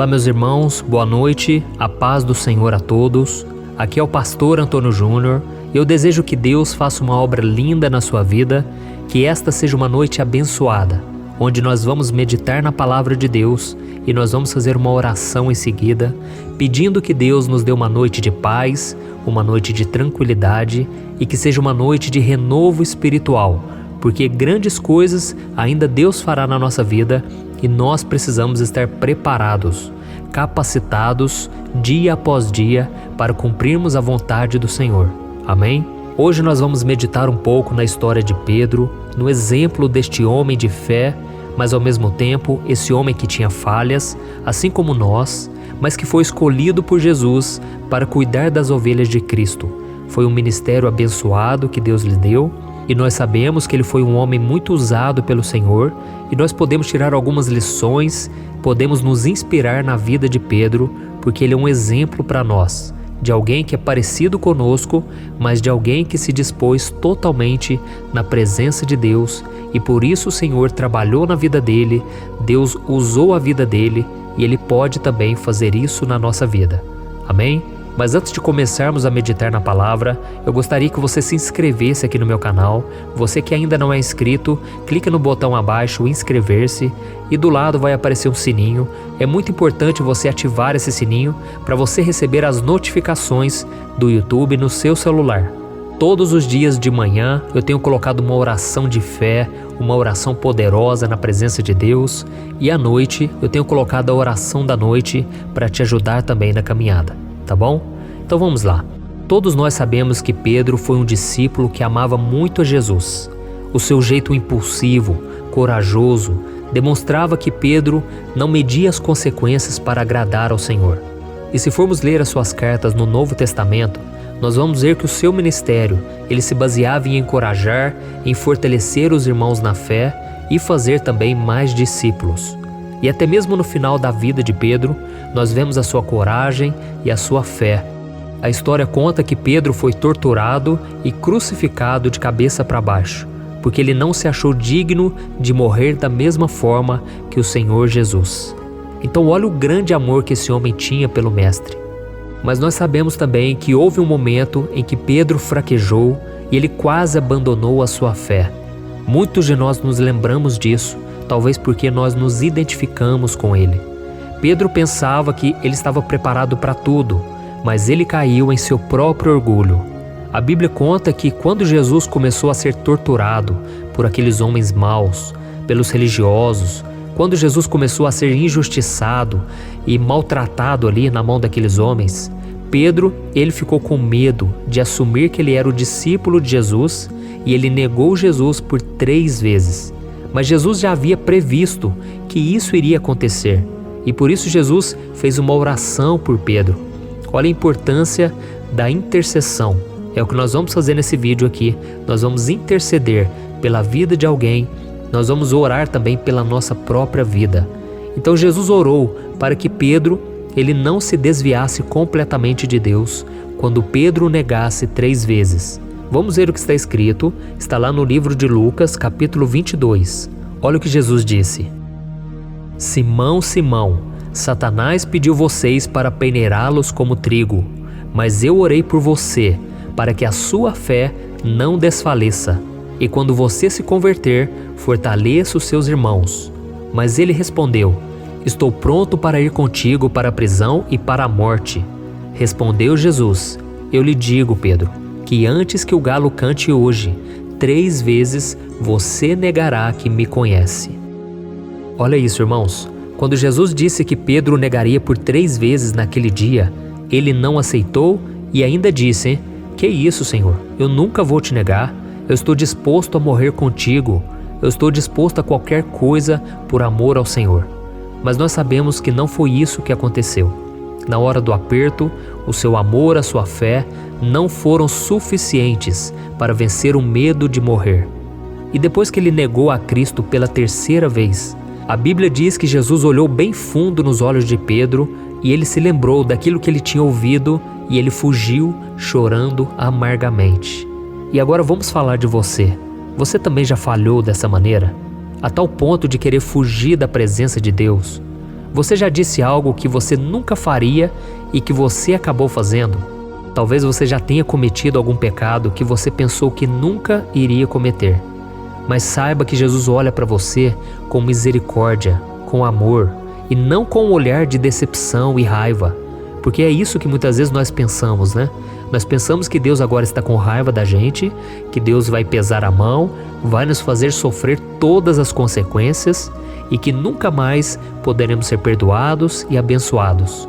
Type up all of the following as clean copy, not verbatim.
meus irmãos, boa noite, a paz do Senhor a todos. Aqui é o pastor Antônio Júnior e eu desejo que Deus faça uma obra linda na sua vida, que esta seja uma noite abençoada, onde nós vamos meditar na palavra de Deus e nós vamos fazer uma oração em seguida, pedindo que Deus nos dê uma noite de paz, uma noite de tranquilidade e que seja uma noite de renovo espiritual, porque grandes coisas ainda Deus fará na nossa vida e nós precisamos estar preparados, capacitados dia após dia para cumprirmos a vontade do Senhor. Amém? Hoje nós vamos meditar um pouco na história de Pedro, no exemplo deste homem de fé, mas ao mesmo tempo esse homem que tinha falhas, assim como nós, mas que foi escolhido por Jesus para cuidar das ovelhas de Cristo. Foi um ministério abençoado que Deus lhe deu e nós sabemos que ele foi um homem muito usado pelo Senhor e nós podemos tirar algumas lições, podemos nos inspirar na vida de Pedro, porque ele é um exemplo para nós, de alguém que é parecido conosco, mas de alguém que se dispôs totalmente na presença de Deus e por isso o Senhor trabalhou na vida dele, Deus usou a vida dele e ele pode também fazer isso na nossa vida. Amém? Mas antes de começarmos a meditar na palavra, eu gostaria que você se inscrevesse aqui no meu canal. Você que ainda não é inscrito, clique no botão abaixo, inscrever-se, e do lado vai aparecer um sininho. É muito importante você ativar esse sininho para você receber as notificações do YouTube no seu celular. Todos os dias de manhã eu tenho colocado uma oração de fé, uma oração poderosa na presença de Deus, e à noite eu tenho colocado a oração da noite para te ajudar também na caminhada. Tá bom? Então vamos lá. Todos nós sabemos que Pedro foi um discípulo que amava muito a Jesus. O seu jeito impulsivo, corajoso, demonstrava que Pedro não media as consequências para agradar ao Senhor. E se formos ler as suas cartas no Novo Testamento, nós vamos ver que o seu ministério, ele se baseava em encorajar, em fortalecer os irmãos na fé e fazer também mais discípulos. E até mesmo no final da vida de Pedro, nós vemos a sua coragem e a sua fé. A história conta que Pedro foi torturado e crucificado de cabeça para baixo, porque ele não se achou digno de morrer da mesma forma que o Senhor Jesus. Então olha o grande amor que esse homem tinha pelo Mestre. Mas nós sabemos também que houve um momento em que Pedro fraquejou e ele quase abandonou a sua fé. Muitos de nós nos lembramos disso, talvez porque nós nos identificamos com ele. Pedro pensava que ele estava preparado para tudo, mas ele caiu em seu próprio orgulho. A Bíblia conta que quando Jesus começou a ser torturado por aqueles homens maus, pelos religiosos, quando Jesus começou a ser injustiçado e maltratado ali na mão daqueles homens, Pedro, ele ficou com medo de assumir que ele era o discípulo de Jesus e ele negou Jesus por 3 vezes. Mas Jesus já havia previsto que isso iria acontecer e por isso Jesus fez uma oração por Pedro. Olha a importância da intercessão. É o que nós vamos fazer nesse vídeo aqui. Nós vamos interceder pela vida de alguém, nós vamos orar também pela nossa própria vida. Então Jesus orou para que Pedro ele não se desviasse completamente de Deus quando Pedro o negasse 3 vezes. Vamos ver o que está escrito, está lá no livro de Lucas, capítulo 22. Olha o que Jesus disse. Simão, Simão, Satanás pediu vocês para peneirá-los como trigo, mas eu orei por você, para que a sua fé não desfaleça. E quando você se converter, fortaleça os seus irmãos. Mas ele respondeu, estou pronto para ir contigo para a prisão e para a morte. Respondeu Jesus, eu lhe digo, Pedro, que antes que o galo cante hoje, 3 vezes você negará que me conhece. Olha isso, irmãos. Quando Jesus disse que Pedro o negaria por 3 vezes naquele dia, ele não aceitou e ainda disse, que isso, Senhor? Eu nunca vou te negar. Eu estou disposto a morrer contigo. Eu estou disposto a qualquer coisa por amor ao Senhor. Mas nós sabemos que não foi isso que aconteceu. Na hora do aperto, o seu amor, a sua fé não foram suficientes para vencer o medo de morrer. E depois que ele negou a Cristo pela 3ª vez, a Bíblia diz que Jesus olhou bem fundo nos olhos de Pedro e ele se lembrou daquilo que ele tinha ouvido e ele fugiu chorando amargamente. E agora vamos falar de você. Você também já falhou dessa maneira? A tal ponto de querer fugir da presença de Deus? Você já disse algo que você nunca faria e que você acabou fazendo? Talvez você já tenha cometido algum pecado que você pensou que nunca iria cometer. Mas saiba que Jesus olha para você com misericórdia, com amor e não com um olhar de decepção e raiva. Porque é isso que muitas vezes nós pensamos, né? Nós pensamos que Deus agora está com raiva da gente, que Deus vai pesar a mão, vai nos fazer sofrer todas as consequências e que nunca mais poderemos ser perdoados e abençoados.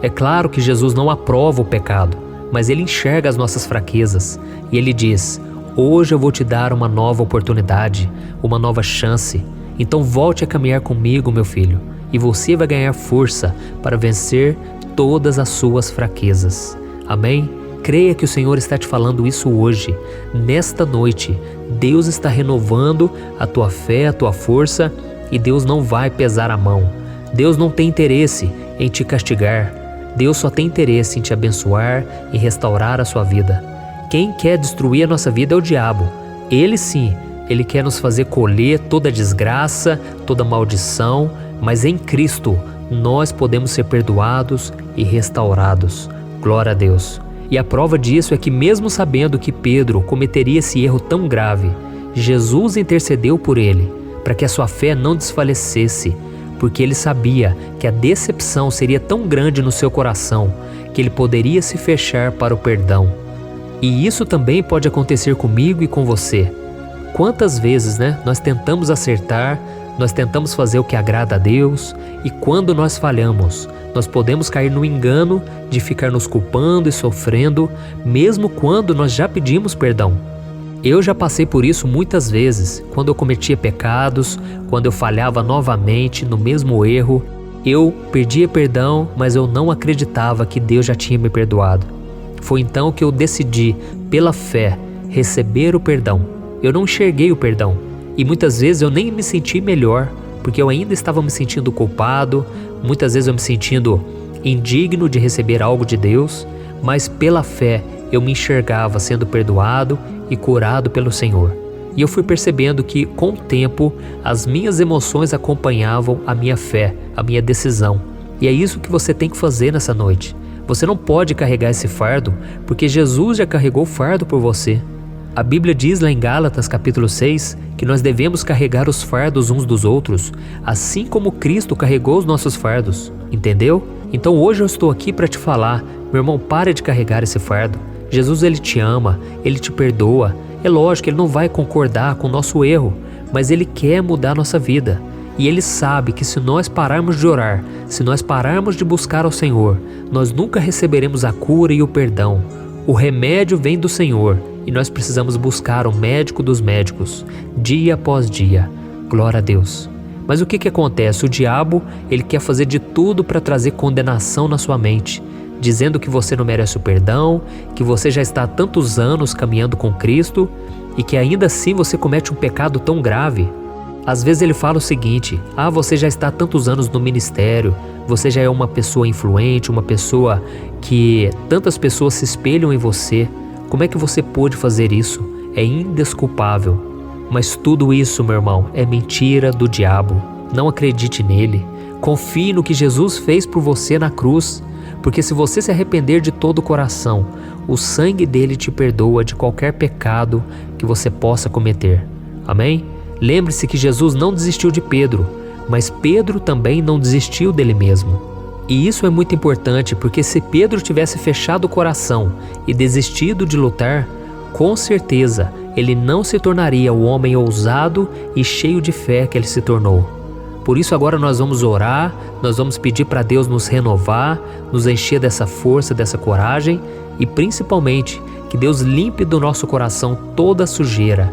É claro que Jesus não aprova o pecado, mas Ele enxerga as nossas fraquezas e Ele diz: hoje eu vou te dar uma nova oportunidade, uma nova chance. Então volte a caminhar comigo, meu filho, e você vai ganhar força para vencer todas as suas fraquezas. Amém? Creia que o Senhor está te falando isso hoje. Nesta noite, Deus está renovando a tua fé, a tua força, e Deus não vai pesar a mão. Deus não tem interesse em te castigar. Deus só tem interesse em te abençoar e restaurar a sua vida. Quem quer destruir a nossa vida é o diabo. Ele sim, ele quer nos fazer colher toda desgraça, toda maldição, mas em Cristo nós podemos ser perdoados e restaurados. Glória a Deus. E a prova disso é que mesmo sabendo que Pedro cometeria esse erro tão grave, Jesus intercedeu por ele, para que a sua fé não desfalecesse, porque ele sabia que a decepção seria tão grande no seu coração, que ele poderia se fechar para o perdão. E isso também pode acontecer comigo e com você. Quantas vezes, nós tentamos acertar, nós tentamos fazer o que agrada a Deus, e quando nós falhamos, nós podemos cair no engano de ficar nos culpando e sofrendo, mesmo quando nós já pedimos perdão. Eu já passei por isso muitas vezes, quando eu cometia pecados, quando eu falhava novamente no mesmo erro, eu pedia perdão, mas eu não acreditava que Deus já tinha me perdoado. Foi então que eu decidi, pela fé, receber o perdão. Eu não enxerguei o perdão, e muitas vezes eu nem me senti melhor, porque eu ainda estava me sentindo culpado, muitas vezes eu me sentindo indigno de receber algo de Deus, mas pela fé eu me enxergava sendo perdoado e curado pelo Senhor. E eu fui percebendo que, com o tempo, as minhas emoções acompanhavam a minha fé, a minha decisão. E é isso que você tem que fazer nessa noite. Você não pode carregar esse fardo, porque Jesus já carregou o fardo por você. A Bíblia diz lá em Gálatas capítulo 6 que nós devemos carregar os fardos uns dos outros, assim como Cristo carregou os nossos fardos. Entendeu? Então hoje eu estou aqui para te falar, meu irmão, pare de carregar esse fardo. Jesus, Ele te ama, Ele te perdoa. É lógico que Ele não vai concordar com o nosso erro, mas Ele quer mudar a nossa vida. E Ele sabe que se nós pararmos de orar, se nós pararmos de buscar ao Senhor, nós nunca receberemos a cura e o perdão. O remédio vem do Senhor e nós precisamos buscar o médico dos médicos, dia após dia. Glória a Deus. Mas o que acontece? O diabo, ele quer fazer de tudo para trazer condenação na sua mente, dizendo que você não merece o perdão, que você já está há tantos anos caminhando com Cristo e que ainda assim você comete um pecado tão grave. Às vezes ele fala o seguinte: você já está há tantos anos no ministério, você já é uma pessoa influente, uma pessoa que tantas pessoas se espelham em você. Como é que você pôde fazer isso? É indesculpável. Mas tudo isso, meu irmão, é mentira do diabo. Não acredite nele. Confie no que Jesus fez por você na cruz. Porque se você se arrepender de todo o coração, o sangue dele te perdoa de qualquer pecado que você possa cometer. Amém? Lembre-se que Jesus não desistiu de Pedro, mas Pedro também não desistiu dele mesmo. E isso é muito importante, porque se Pedro tivesse fechado o coração e desistido de lutar, com certeza ele não se tornaria o homem ousado e cheio de fé que ele se tornou. Por isso agora nós vamos orar, nós vamos pedir para Deus nos renovar, nos encher dessa força, dessa coragem e principalmente que Deus limpe do nosso coração toda a sujeira,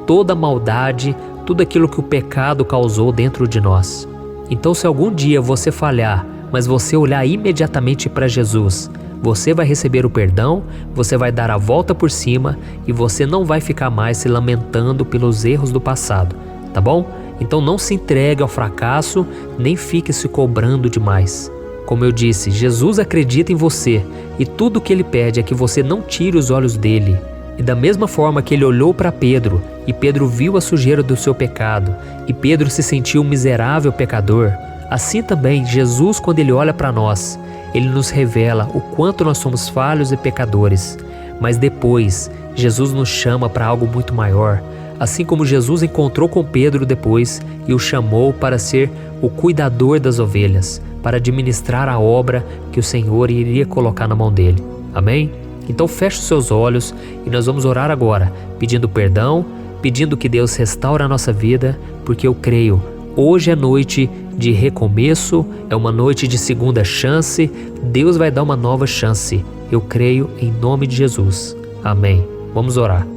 toda a maldade, tudo aquilo que o pecado causou dentro de nós. Então se algum dia você falhar, mas você olhar imediatamente para Jesus, você vai receber o perdão, você vai dar a volta por cima e você não vai ficar mais se lamentando pelos erros do passado, tá bom? Então não se entregue ao fracasso, nem fique se cobrando demais. Como eu disse, Jesus acredita em você e tudo o que Ele pede é que você não tire os olhos dele. E da mesma forma que Ele olhou para Pedro e Pedro viu a sujeira do seu pecado e Pedro se sentiu um miserável pecador, Assim também, Jesus, quando Ele olha para nós, Ele nos revela o quanto nós somos falhos e pecadores. Mas depois, Jesus nos chama para algo muito maior. Assim como Jesus encontrou com Pedro depois e o chamou para ser o cuidador das ovelhas, para administrar a obra que o Senhor iria colocar na mão dele. Amém? Então feche os seus olhos e nós vamos orar agora, pedindo perdão, pedindo que Deus restaure a nossa vida, porque eu creio, hoje é noite de recomeço, é uma noite de segunda chance, Deus vai dar uma nova chance. Eu creio em nome de Jesus. Amém. Vamos orar.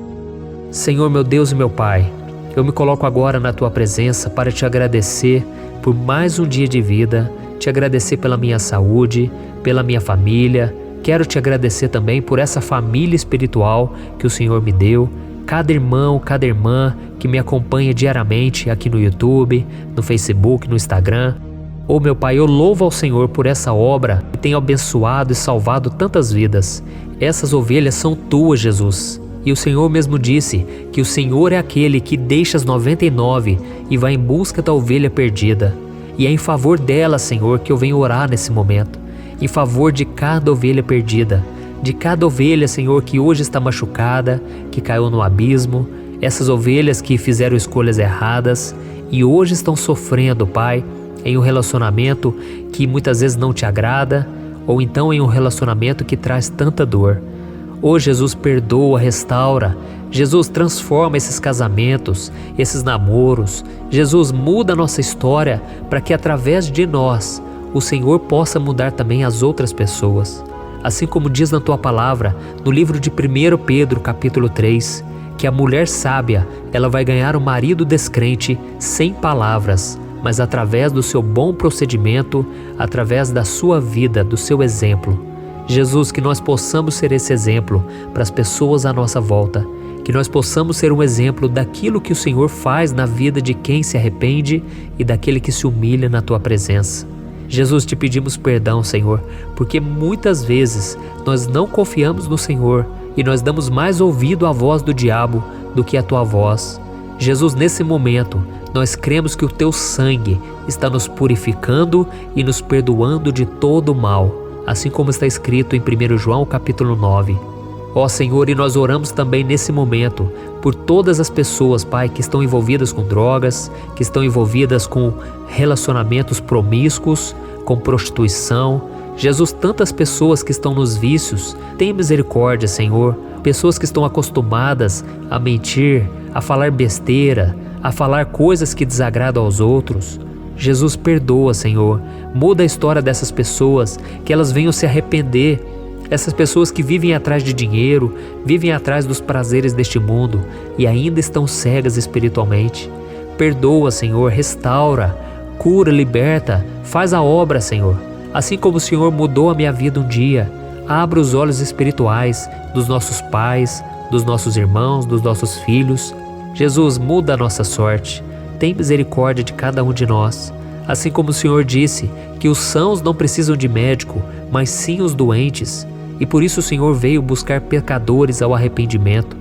Senhor, meu Deus e meu Pai, eu me coloco agora na Tua presença para Te agradecer por mais um dia de vida, Te agradecer pela minha saúde, pela minha família. Quero Te agradecer também por essa família espiritual que o Senhor me deu, cada irmão, cada irmã que me acompanha diariamente aqui no YouTube, no Facebook, no Instagram. Oh meu Pai, eu louvo ao Senhor por essa obra que tem abençoado e salvado tantas vidas. Essas ovelhas são Tuas, Jesus. E o Senhor mesmo disse que o Senhor é aquele que deixa as 99 e vai em busca da ovelha perdida. E é em favor dela, Senhor, que eu venho orar nesse momento. Em favor de cada ovelha perdida. De cada ovelha, Senhor, que hoje está machucada, que caiu no abismo. Essas ovelhas que fizeram escolhas erradas e hoje estão sofrendo, Pai, em um relacionamento que muitas vezes não te agrada, ou então em um relacionamento que traz tanta dor. Oh Jesus, perdoa, restaura. Jesus, transforma esses casamentos, esses namoros. Jesus, muda a nossa história para que através de nós o Senhor possa mudar também as outras pessoas. Assim como diz na Tua palavra, no livro de 1 Pedro, capítulo 3, que a mulher sábia, ela vai ganhar o marido descrente sem palavras, mas através do seu bom procedimento, através da sua vida, do seu exemplo. Jesus, que nós possamos ser esse exemplo para as pessoas à nossa volta, que nós possamos ser um exemplo daquilo que o Senhor faz na vida de quem se arrepende e daquele que se humilha na Tua presença. Jesus, te pedimos perdão, Senhor, porque muitas vezes nós não confiamos no Senhor e nós damos mais ouvido à voz do diabo do que à Tua voz. Jesus, nesse momento, nós cremos que o Teu sangue está nos purificando e nos perdoando de todo o mal, assim como está escrito em 1 João capítulo 9. Ó Senhor, e nós oramos também nesse momento por todas as pessoas, Pai, que estão envolvidas com drogas, que estão envolvidas com relacionamentos promíscuos, com prostituição. Jesus, tantas pessoas que estão nos vícios, tem misericórdia, Senhor. Pessoas que estão acostumadas a mentir, a falar besteira, a falar coisas que desagradam aos outros. Jesus, perdoa, Senhor. Muda a história dessas pessoas, que elas venham se arrepender. Essas pessoas que vivem atrás de dinheiro, vivem atrás dos prazeres deste mundo e ainda estão cegas espiritualmente. Perdoa, Senhor, restaura, cura, liberta, faz a obra, Senhor. Assim como o Senhor mudou a minha vida um dia, abra os olhos espirituais dos nossos pais, dos nossos irmãos, dos nossos filhos. Jesus, muda a nossa sorte. Tem misericórdia de cada um de nós. Assim como o Senhor disse que os sãos não precisam de médico, mas sim os doentes. E por isso o Senhor veio buscar pecadores ao arrependimento.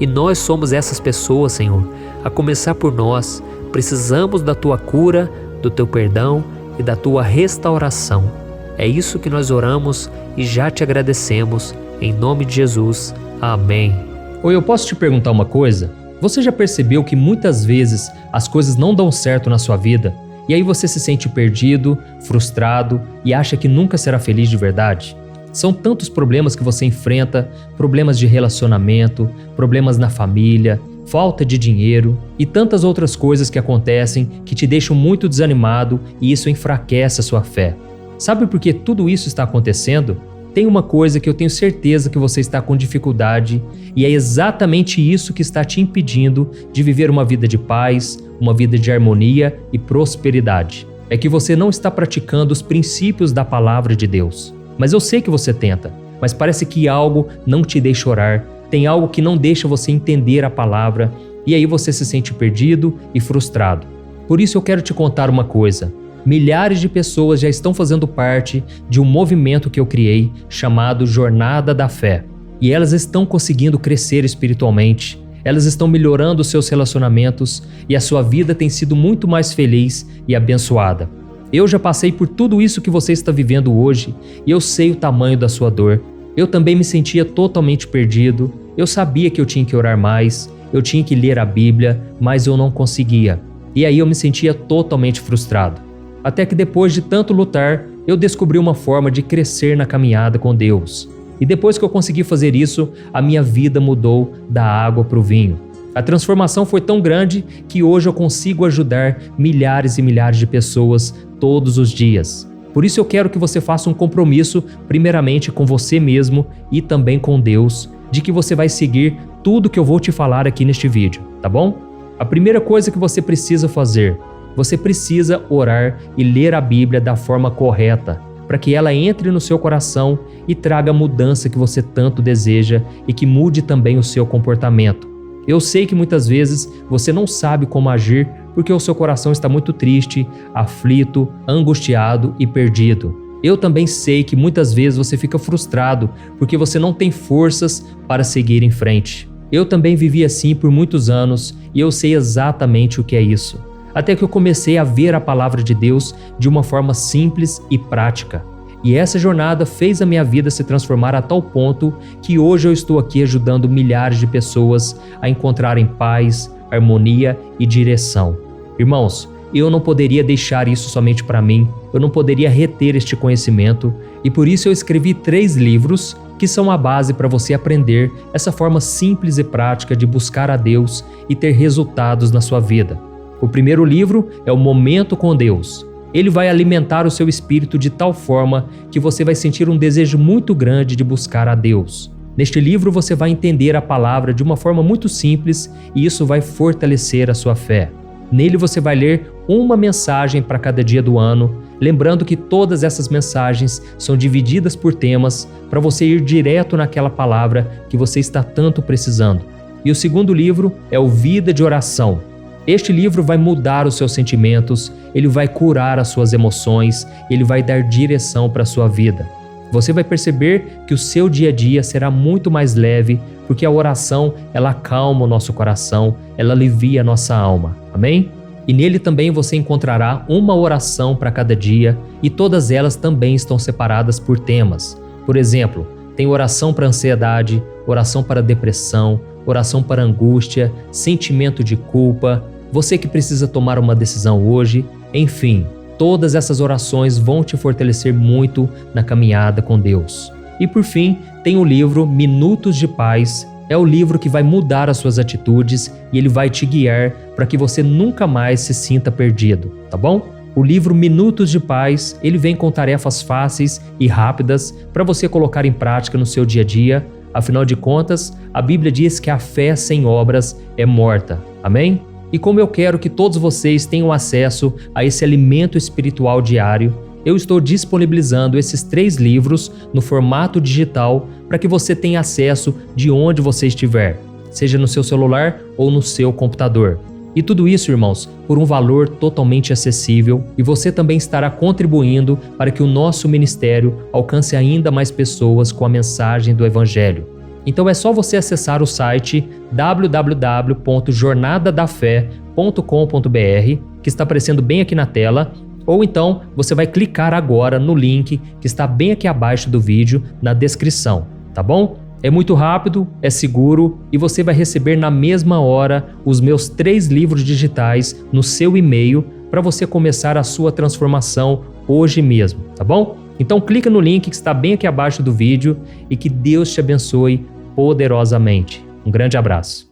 E nós somos essas pessoas, Senhor. A começar por nós, precisamos da Tua cura, do Teu perdão e da Tua restauração. É isso que nós oramos e já Te agradecemos. Em nome de Jesus. Amém. Oi, eu posso te perguntar uma coisa? Você já percebeu que muitas vezes as coisas não dão certo na sua vida? E aí você se sente perdido, frustrado e acha que nunca será feliz de verdade? São tantos problemas que você enfrenta, problemas de relacionamento, problemas na família, falta de dinheiro e tantas outras coisas que acontecem que te deixam muito desanimado e isso enfraquece a sua fé. Sabe por que tudo isso está acontecendo? Tem uma coisa que eu tenho certeza que você está com dificuldade e é exatamente isso que está te impedindo de viver uma vida de paz, uma vida de harmonia e prosperidade. É que você não está praticando os princípios da palavra de Deus. Mas eu sei que você tenta, mas parece que algo não te deixa orar, tem algo que não deixa você entender a palavra e aí você se sente perdido e frustrado. Por isso eu quero te contar uma coisa. Milhares de pessoas já estão fazendo parte de um movimento que eu criei chamado Jornada da Fé. E elas estão conseguindo crescer espiritualmente, elas estão melhorando os seus relacionamentos e a sua vida tem sido muito mais feliz e abençoada. Eu já passei por tudo isso que você está vivendo hoje e eu sei o tamanho da sua dor. Eu também me sentia totalmente perdido. Eu sabia que eu tinha que orar mais, eu tinha que ler a Bíblia, mas eu não conseguia. E aí eu me sentia totalmente frustrado. Até que depois de tanto lutar, eu descobri uma forma de crescer na caminhada com Deus. E depois que eu consegui fazer isso, a minha vida mudou da água para o vinho. A transformação foi tão grande que hoje eu consigo ajudar milhares e milhares de pessoas todos os dias. Por isso eu quero que você faça um compromisso, primeiramente com você mesmo e também com Deus, de que você vai seguir tudo que eu vou te falar aqui neste vídeo, tá bom? A primeira coisa que você precisa fazer, você precisa orar e ler a Bíblia da forma correta, para que ela entre no seu coração e traga a mudança que você tanto deseja e que mude também o seu comportamento. Eu sei que muitas vezes você não sabe como agir porque o seu coração está muito triste, aflito, angustiado e perdido. Eu também sei que muitas vezes você fica frustrado porque você não tem forças para seguir em frente. Eu também vivi assim por muitos anos e eu sei exatamente o que é isso. Até que eu comecei a ver a palavra de Deus de uma forma simples e prática. E essa jornada fez a minha vida se transformar a tal ponto que hoje eu estou aqui ajudando milhares de pessoas a encontrarem paz, harmonia e direção. Irmãos, eu não poderia deixar isso somente para mim, eu não poderia reter este conhecimento e por isso eu escrevi 3 livros que são a base para você aprender essa forma simples e prática de buscar a Deus e ter resultados na sua vida. O primeiro livro é o Momento com Deus. Ele vai alimentar o seu espírito de tal forma que você vai sentir um desejo muito grande de buscar a Deus. Neste livro você vai entender a palavra de uma forma muito simples e isso vai fortalecer a sua fé. Nele você vai ler uma mensagem para cada dia do ano, lembrando que todas essas mensagens são divididas por temas para você ir direto naquela palavra que você está tanto precisando. E o segundo livro é o Vida de Oração. Este livro vai mudar os seus sentimentos, ele vai curar as suas emoções, ele vai dar direção para a sua vida. Você vai perceber que o seu dia a dia será muito mais leve, porque a oração, ela acalma o nosso coração, ela alivia a nossa alma. Amém? E nele também você encontrará uma oração para cada dia e todas elas também estão separadas por temas. Por exemplo, tem oração para ansiedade, oração para depressão, oração para angústia, sentimento de culpa, você que precisa tomar uma decisão hoje, enfim, todas essas orações vão te fortalecer muito na caminhada com Deus. E por fim, tem o livro Minutos de Paz. É o livro que vai mudar as suas atitudes e ele vai te guiar para que você nunca mais se sinta perdido, tá bom? O livro Minutos de Paz, ele vem com tarefas fáceis e rápidas para você colocar em prática no seu dia a dia. Afinal de contas, a Bíblia diz que a fé sem obras é morta. Amém? E como eu quero que todos vocês tenham acesso a esse alimento espiritual diário, eu estou disponibilizando esses 3 livros no formato digital para que você tenha acesso de onde você estiver, seja no seu celular ou no seu computador. E tudo isso, irmãos, por um valor totalmente acessível e você também estará contribuindo para que o nosso ministério alcance ainda mais pessoas com a mensagem do Evangelho. Então é só você acessar o site www.jornadadafé.com.br, que está aparecendo bem aqui na tela, ou então você vai clicar agora no link que está bem aqui abaixo do vídeo, na descrição, tá bom? É muito rápido, é seguro e você vai receber na mesma hora os meus 3 livros digitais no seu e-mail para você começar a sua transformação hoje mesmo, tá bom? Então clica no link que está bem aqui abaixo do vídeo e que Deus te abençoe poderosamente. Um grande abraço.